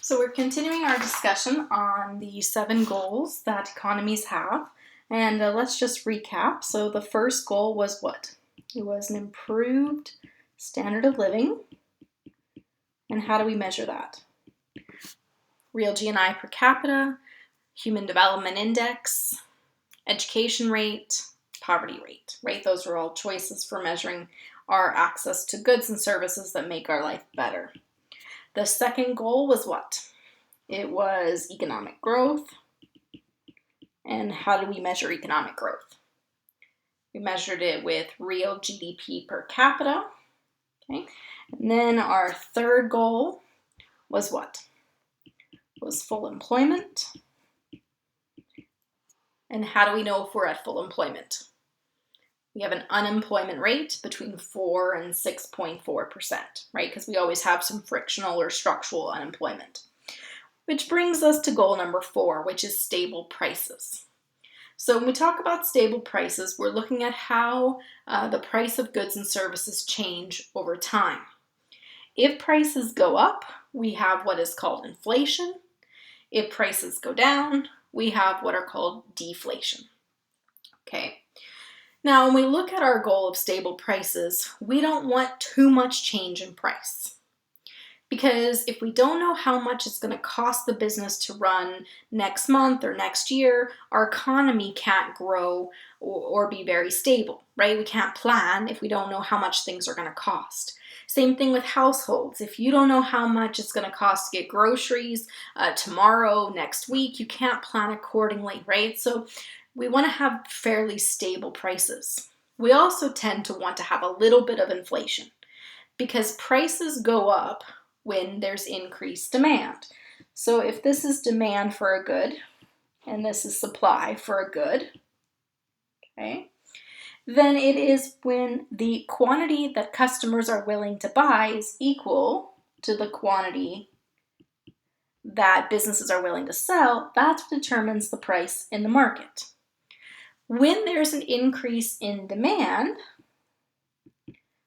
So we're continuing our discussion on the 7 goals that economies have, and let's just recap. So the first goal was what? It was an improved standard of living. And how do we measure that? Real GNI per capita, Human Development Index, education rate, poverty rate, right? Those are all choices for measuring our access to goods and services that make our life better. The second goal was what? It was economic growth. And how do we measure economic growth? We measured it with real GDP per capita. Okay. And then our third goal was what? It was full employment. And how do we know if we're at full employment? We have an unemployment rate between 4 and 6.4%, right? Because we always have some frictional or structural unemployment. Which brings us to goal number 4, which is stable prices. So when we talk about stable prices, we're looking at how the price of goods and services change over time. If prices go up, we have what is called inflation. If prices go down, we have what are called deflation. Okay. Now, when we look at our goal of stable prices, we don't want too much change in price. Because if we don't know how much it's going to cost the business to run next month or next year, our economy can't grow or be very stable, right? We can't plan if we don't know how much things are going to cost. Same thing with households. If you don't know how much it's going to cost to get groceries tomorrow, next week, you can't plan accordingly, right? So we want to have fairly stable prices. We also tend to want to have a little bit of inflation because prices go up when there's increased demand. So if this is demand for a good and this is supply for a good, okay, then it is when the quantity that customers are willing to buy is equal to the quantity that businesses are willing to sell. That's what determines the price in the market. When there's an increase in demand,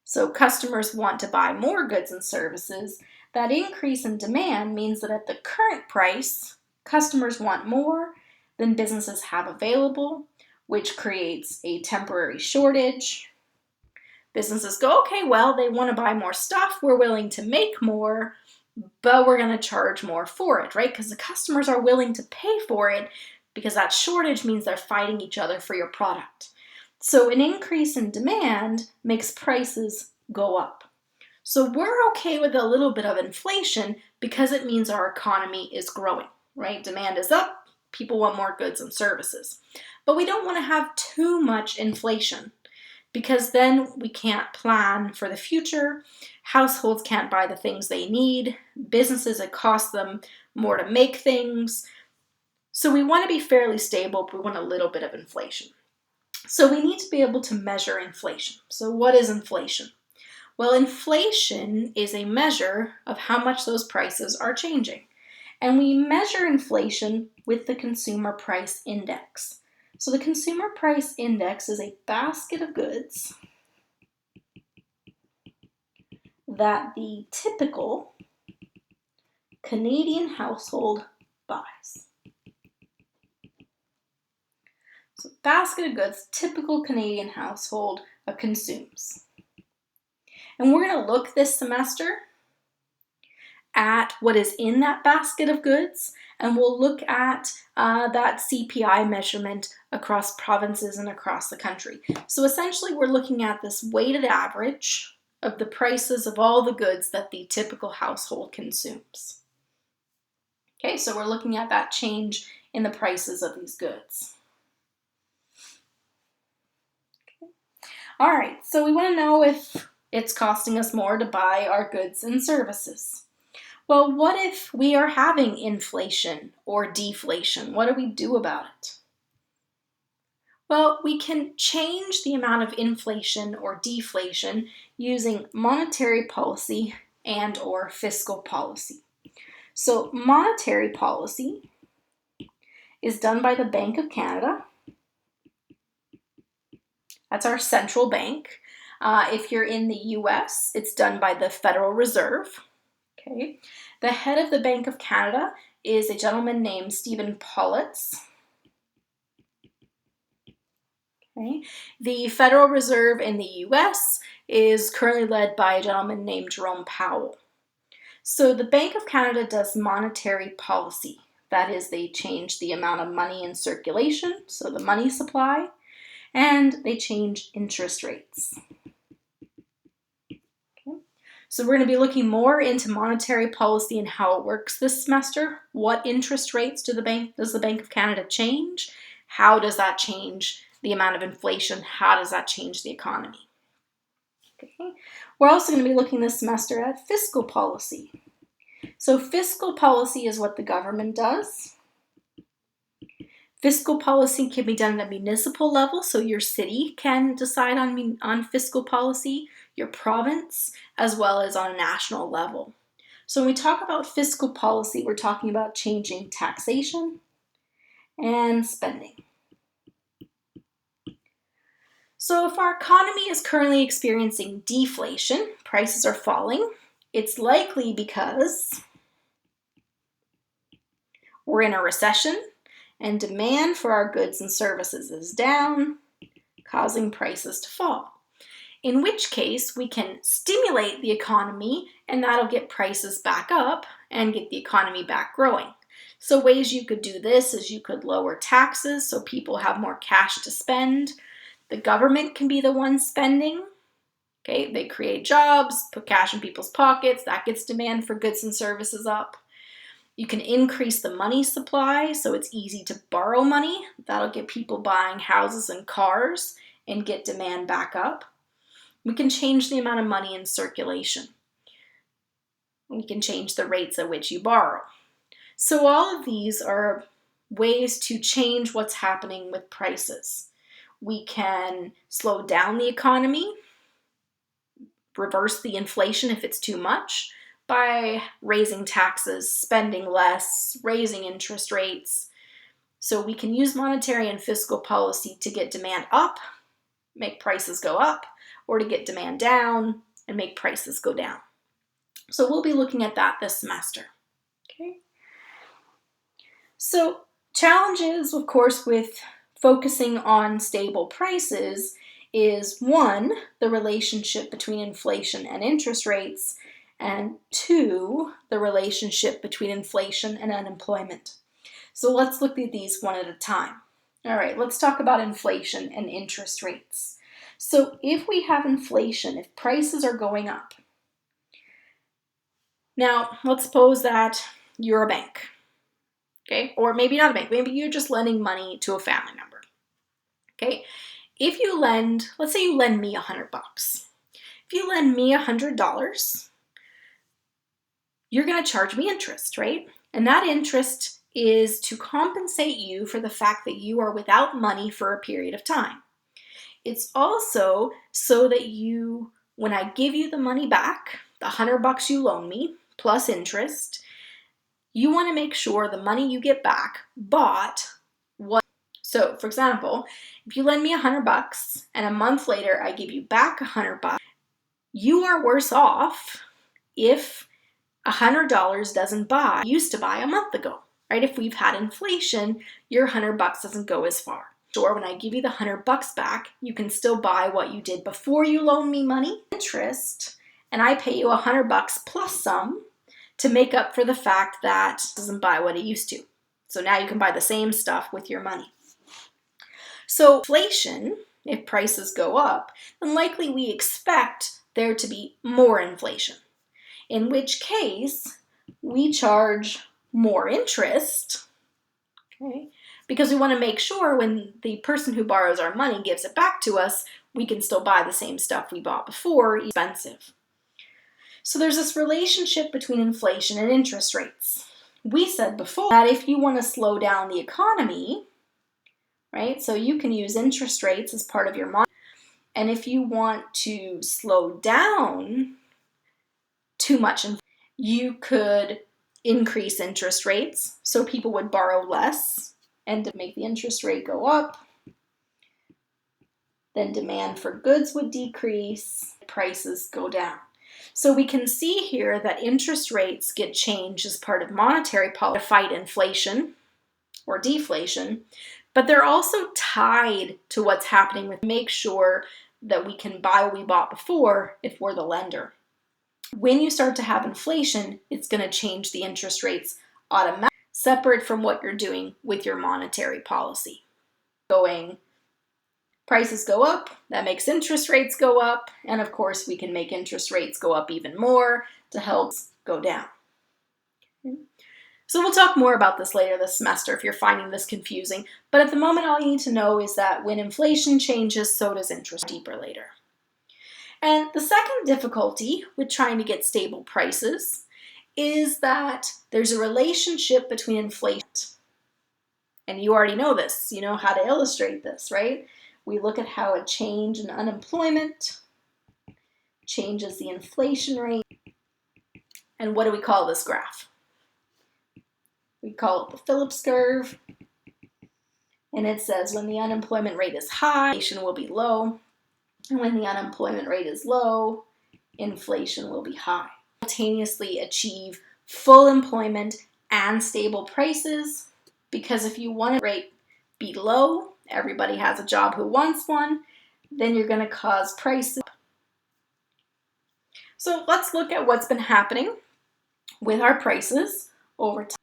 so customers want to buy more goods and services, that increase in demand means that at the current price, customers want more than businesses have available, which creates a temporary shortage. Businesses go, okay, well, they want to buy more stuff, we're willing to make more, but we're going to charge more for it, right? Because the customers are willing to pay for it because that shortage means they're fighting each other for your product. So an increase in demand makes prices go up. So we're okay with a little bit of inflation because it means our economy is growing, right? Demand is up, people want more goods and services. But we don't want to have too much inflation because then we can't plan for the future. Households can't buy the things they need. Businesses, it costs them more to make things. So we want to be fairly stable, but we want a little bit of inflation. So we need to be able to measure inflation. So what is inflation? Well, inflation is a measure of how much those prices are changing. And we measure inflation with the Consumer Price Index. So the Consumer Price Index is a basket of goods that the typical Canadian household buys. So basket of goods, typical Canadian household consumes. And we're going to look this semester at what is in that basket of goods, and we'll look at that CPI measurement across provinces and across the country. So essentially, we're looking at this weighted average of the prices of all the goods that the typical household consumes. Okay, so we're looking at that change in the prices of these goods. Okay. All right, so we want to know if it's costing us more to buy our goods and services. Well, what if we are having inflation or deflation? What do we do about it? Well, we can change the amount of inflation or deflation using monetary policy and or fiscal policy. So monetary policy is done by the Bank of Canada. That's our central bank. If you're in the US, it's done by the Federal Reserve. Okay. The head of the Bank of Canada is a gentleman named Stephen Pawlitz. Okay. The Federal Reserve in the US is currently led by a gentleman named Jerome Powell. So the Bank of Canada does monetary policy. That is, they change the amount of money in circulation, so the money supply, and they change interest rates. Okay. So we're going to be looking more into monetary policy and how it works this semester. What interest rates does the Bank of Canada change? How does that change the amount of inflation? How does that change the economy? Okay. We're also going to be looking this semester at fiscal policy. So fiscal policy is what the government does. Fiscal policy can be done at a municipal level, so your city can decide on fiscal policy, your province, as well as on a national level. So when we talk about fiscal policy, we're talking about changing taxation and spending. So if our economy is currently experiencing deflation, prices are falling, it's likely because we're in a recession and demand for our goods and services is down, causing prices to fall. In which case, we can stimulate the economy and that'll get prices back up and get the economy back growing. So ways you could do this is you could lower taxes so people have more cash to spend. The government can be the one spending. Okay, they create jobs, put cash in people's pockets, that gets demand for goods and services up. You can increase the money supply, so it's easy to borrow money. That'll get people buying houses and cars and get demand back up. We can change the amount of money in circulation. We can change the rates at which you borrow. So all of these are ways to change what's happening with prices. We can slow down the economy, reverse the inflation if it's too much, by raising taxes, spending less, raising interest rates. So we can use monetary and fiscal policy to get demand up, make prices go up, or to get demand down and make prices go down. So we'll be looking at that this semester. Okay. So challenges, of course, with focusing on stable prices is 1, the relationship between inflation and interest rates, and 2, the relationship between inflation and unemployment. So let's look at these one at a time. All right, let's talk about inflation and interest rates. So if we have inflation, if prices are going up, now let's suppose that you're a bank, okay? Or maybe not a bank, maybe you're just lending money to a family member, okay? If you lend, let's say you lend me $100. If you lend me $100, you're going to charge me interest, right? And that interest is to compensate you for the fact that you are without money for a period of time. It's also so that you, when I give you the money back, the $100 you loan me, plus interest, you want to make sure the money you get back bought what. So, for example, if you lend me $100 and a month later I give you back $100, you are worse off if $100 doesn't buy, used to buy a month ago, right? If we've had inflation, your $100 doesn't go as far. Sure, when I give you the $100 back, you can still buy what you did before you loan me money, interest, and I pay you $100 plus some to make up for the fact that it doesn't buy what it used to. So now you can buy the same stuff with your money. So inflation, if prices go up, then likely we expect there to be more inflation. In which case, we charge more interest, okay? Because we want to make sure when the person who borrows our money gives it back to us, we can still buy the same stuff we bought before, expensive. So there's this relationship between inflation and interest rates. We said before that if you want to slow down the economy, right, so you can use interest rates as part of your money, and if you want to slow down too much, you could increase interest rates so people would borrow less and to make the interest rate go up. Then demand for goods would decrease, prices go down. So we can see here that interest rates get changed as part of monetary policy to fight inflation or deflation, but they're also tied to what's happening with make sure that we can buy what we bought before if we're the lender. When you start to have inflation, it's going to change the interest rates automatically, separate from what you're doing with your monetary policy. Prices go up, that makes interest rates go up, and of course we can make interest rates go up even more to help go down. So we'll talk more about this later this semester if you're finding this confusing, but at the moment all you need to know is that when inflation changes, so does interest deeper later. And the second difficulty with trying to get stable prices is that there's a relationship between inflation, and you already know this, you know how to illustrate this, right? We look at how a change in unemployment changes the inflation rate. And what do we call this graph? We call it the Phillips curve. And it says when the unemployment rate is high, inflation will be low. And when the unemployment rate is low, inflation will be high. Simultaneously achieve full employment and stable prices, because if you want a rate be low, everybody has a job who wants one, then you're going to cause prices. So let's look at what's been happening with our prices over time.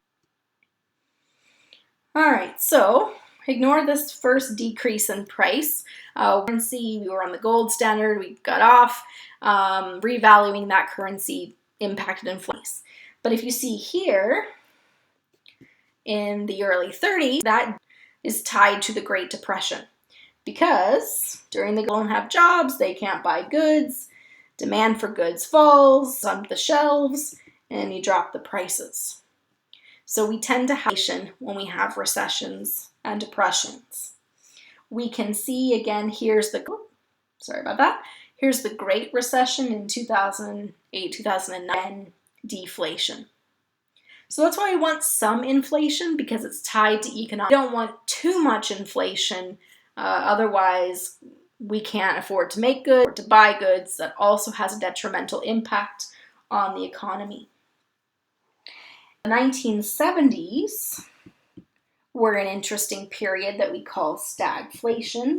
All right, so ignore this first decrease in price. Currency, we were on the gold standard, we got off. Revaluing that currency impacted inflation. But if you see here, in the early 30s, that is tied to the Great Depression, because during the people don't have jobs, they can't buy goods, demand for goods falls on the shelves, and you drop the prices. So we tend to have inflation when we have recessions and depressions. We can see again, here's the Great Recession in 2008, 2009, deflation. So that's why we want some inflation, because it's tied to economic. We don't want too much inflation, otherwise we can't afford to make goods or to buy goods. That also has a detrimental impact on the economy. The 1970s were an interesting period that we call stagflation.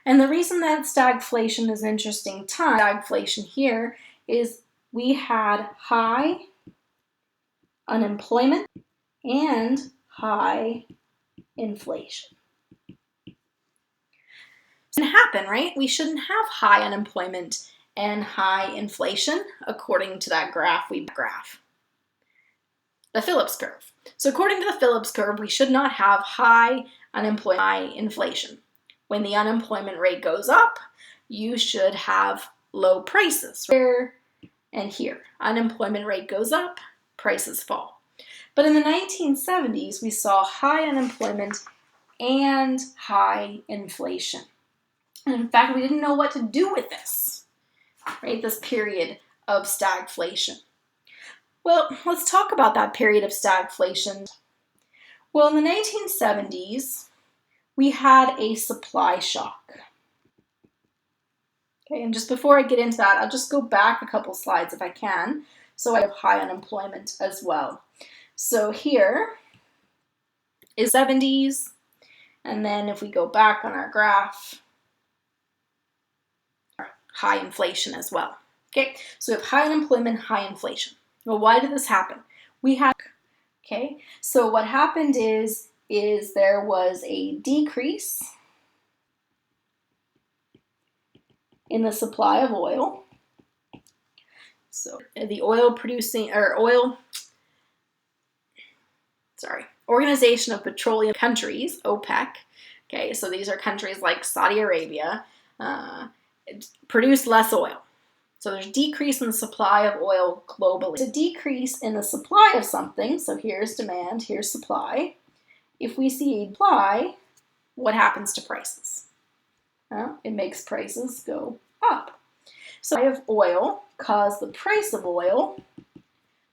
And the reason that stagflation is an interesting time, stagflation here, is we had high unemployment and high inflation. It doesn't happen, right? We shouldn't have high unemployment and high inflation according to that graph the Phillips curve. So according to the Phillips curve, we should not have high unemployment, high inflation. When the unemployment rate goes up, you should have low prices. Here and here. Unemployment rate goes up, prices fall. But in the 1970s, we saw high unemployment and high inflation. And in fact, we didn't know what to do with this, right? This period of stagflation. Well, let's talk about that period of stagflation. Well, in the 1970s, we had a supply shock. Okay, and just before I get into that, I'll just go back a couple slides if I can, so I have high unemployment as well. So here is 70s, and then if we go back on our graph, high inflation as well. Okay, so we have high unemployment, high inflation. Well, why did this happen? So what happened is there was a decrease in the supply of oil. So the Organization of Petroleum Countries, OPEC. Okay, so these are countries like Saudi Arabia, produce less oil. So there's a decrease in the supply of oil globally. It's a decrease in the supply of something. So here's demand, here's supply. If we see a supply, what happens to prices? Well, it makes prices go up. So the supply of oil caused the price of oil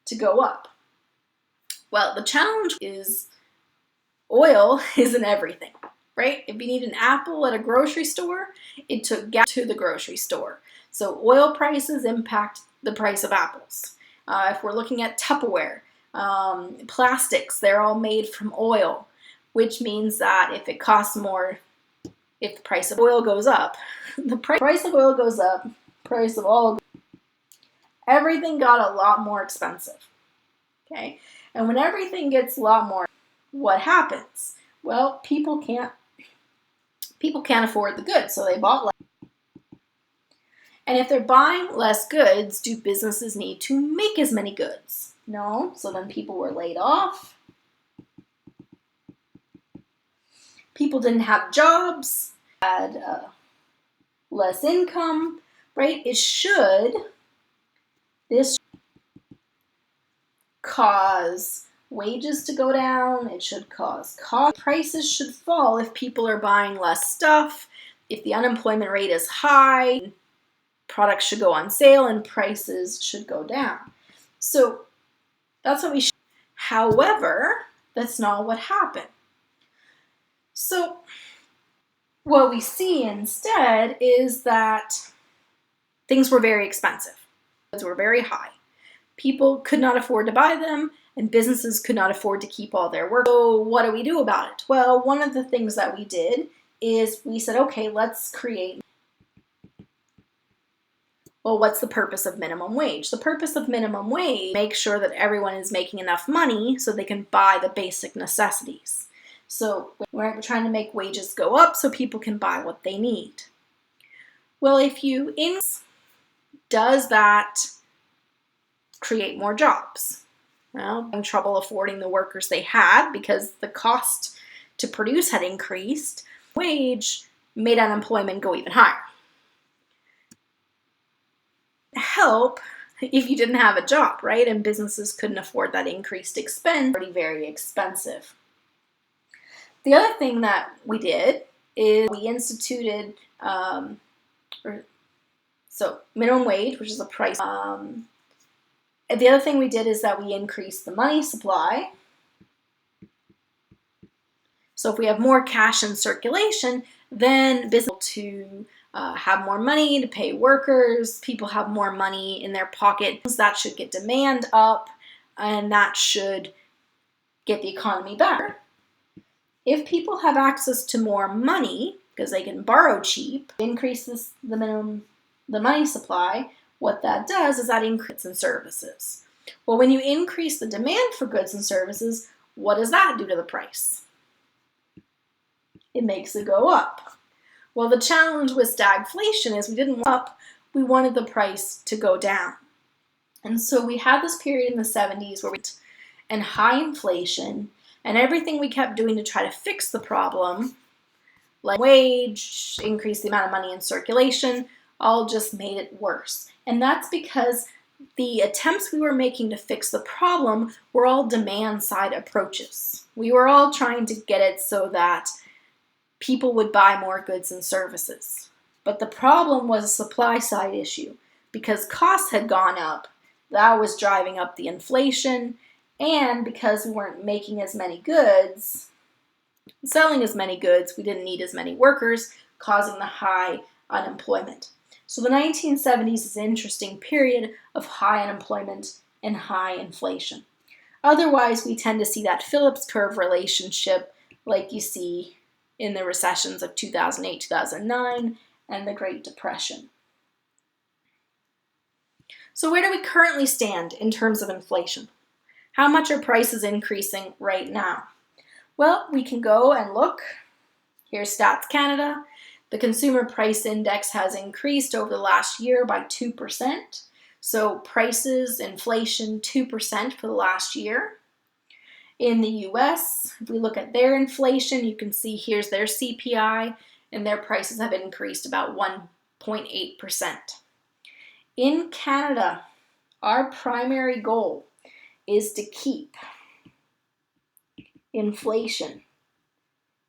to go up. Well, the challenge is oil isn't everything, right? If you need an apple at a grocery store, it took gas to the grocery store. So oil prices impact the price of apples. If we're looking at Tupperware, plastics, they're all made from oil, which means that if it costs more, if the price of oil goes up, the price of oil goes up, price of all, everything got a lot more expensive, okay? And when everything gets a lot more, what happens? Well, people can't afford the goods, so they bought less. And if they're buying less goods, do businesses need to make as many goods? No, so then people were laid off. People didn't have jobs, had less income, right? This should cause wages to go down. It should cause prices should fall if people are buying less stuff. If the unemployment rate is high, products should go on sale and prices should go down. So that's what we should. However, that's not what happened. So what we see instead is that things were very expensive. Goods were very high. People could not afford to buy them, and businesses could not afford to keep all their work. So what do we do about it? Well, one of the things that we did is we said, okay, let's create. Well, what's the purpose of minimum wage? The purpose of minimum wage, make sure that everyone is making enough money so they can buy the basic necessities. So we're trying to make wages go up so people can buy what they need. Well, if you does that create more jobs? Well, having trouble affording the workers they had because the cost to produce had increased. Wage made unemployment go even higher. Help if you didn't have a job, right? And businesses couldn't afford that increased expense, already very expensive. The other thing that we did is we instituted minimum wage, which is a price. The other thing we did is that we increased the money supply. So if we have more cash in circulation, then business to have more money to pay workers, people have more money in their pocket. That should get demand up, and that should get the economy better. If people have access to more money, because they can borrow cheap, increases the money supply, what that does is that increases in services. Well, when you increase the demand for goods and services, what does that do to the price? It makes it go up. Well, the challenge with stagflation is we didn't want up, we wanted the price to go down. And so we had this period in the 70s where and high inflation, and everything we kept doing to try to fix the problem, like wage, increase the amount of money in circulation, all just made it worse. And that's because the attempts we were making to fix the problem were all demand side approaches. We were all trying to get it so that people would buy more goods and services. But the problem was a supply side issue. Because costs had gone up, that was driving up the inflation, and because we weren't making as many goods, selling as many goods, we didn't need as many workers, causing the high unemployment. So the 1970s is an interesting period of high unemployment and high inflation. Otherwise, we tend to see that Phillips curve relationship like you see in the recessions of 2008, 2009, and the Great Depression. So where do we currently stand in terms of inflation? How much are prices increasing right now? Well, we can go and look. Here's Stats Canada. The Consumer Price Index has increased over the last year by 2%. So prices, inflation, 2% for the last year. In the US, if we look at their inflation, you can see here's their CPI, and their prices have increased about 1.8%. In Canada, our primary goal is to keep inflation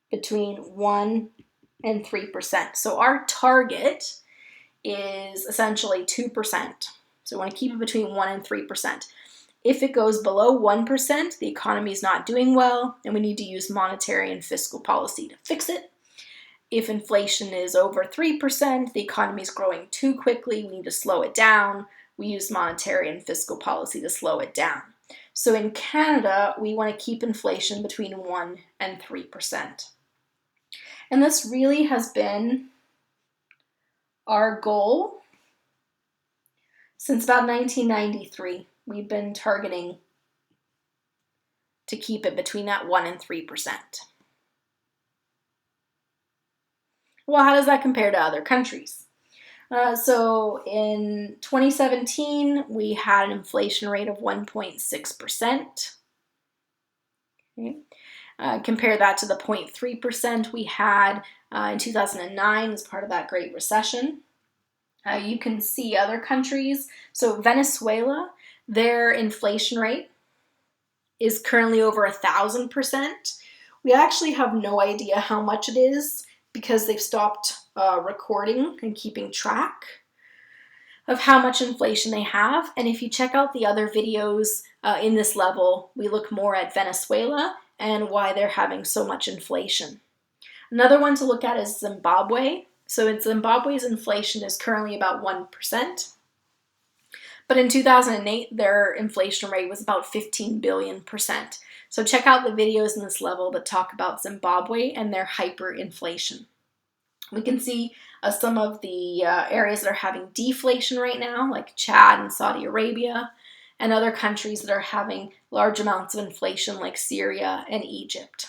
between 1 and 3%. So our target is essentially 2%. So we want to keep it between 1 and 3%. If it goes below 1%, the economy is not doing well, and we need to use monetary and fiscal policy to fix it. if inflation is over 3%, the economy is growing too quickly, we need to slow it down. We use monetary and fiscal policy to slow it down. So in Canada, we want to keep inflation between 1 and 3%. And this really has been our goal since about 1993. We've been targeting to keep it between that 1 and 3%. Well, how does that compare to other countries? So in 2017, we had an inflation rate of 1.6%. Okay. Compare that to the 0.3% we had in 2009 as part of that Great Recession. You can see other countries. So Venezuela, their inflation rate is currently over 1,000%. We actually have no idea how much it is because they've stopped recording and keeping track of how much inflation they have. And if you check out the other videos in this level, we look more at Venezuela and why they're having so much inflation. Another one to look at is Zimbabwe. So in Zimbabwe's inflation is currently about 1%. But in 2008, their inflation rate was about 15 billion%. So check out the videos in this level that talk about Zimbabwe and their hyperinflation. We can see some of the areas that are having deflation right now, like Chad and Saudi Arabia, and other countries that are having large amounts of inflation like Syria and Egypt.